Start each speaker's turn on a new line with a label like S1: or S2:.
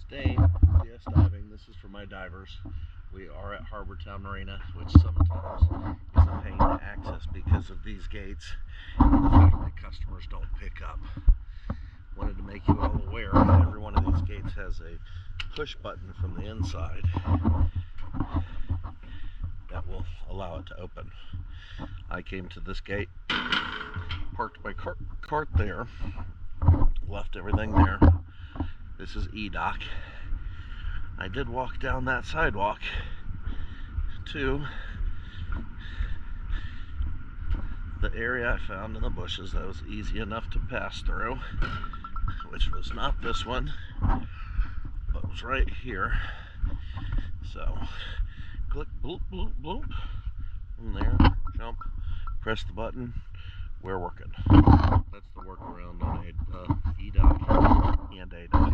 S1: Dane, DS Diving. This is for my divers. We are at Harbour Town Marina, which sometimes is a pain to access because of these gates and the fact that customers don't pick up. Wanted to make you all aware that every one of these gates has a push button from the inside that will allow it to open. I came to this gate, parked my cart there, left everything there. This is E-Dock. I did walk down that sidewalk to the area I found in the bushes that was easy enough to pass through, which was not this one, but was right here. So, click, bloop, bloop, bloop, from there, jump, press the button, we're working. That's the workaround on a E-Dock and A-Dock.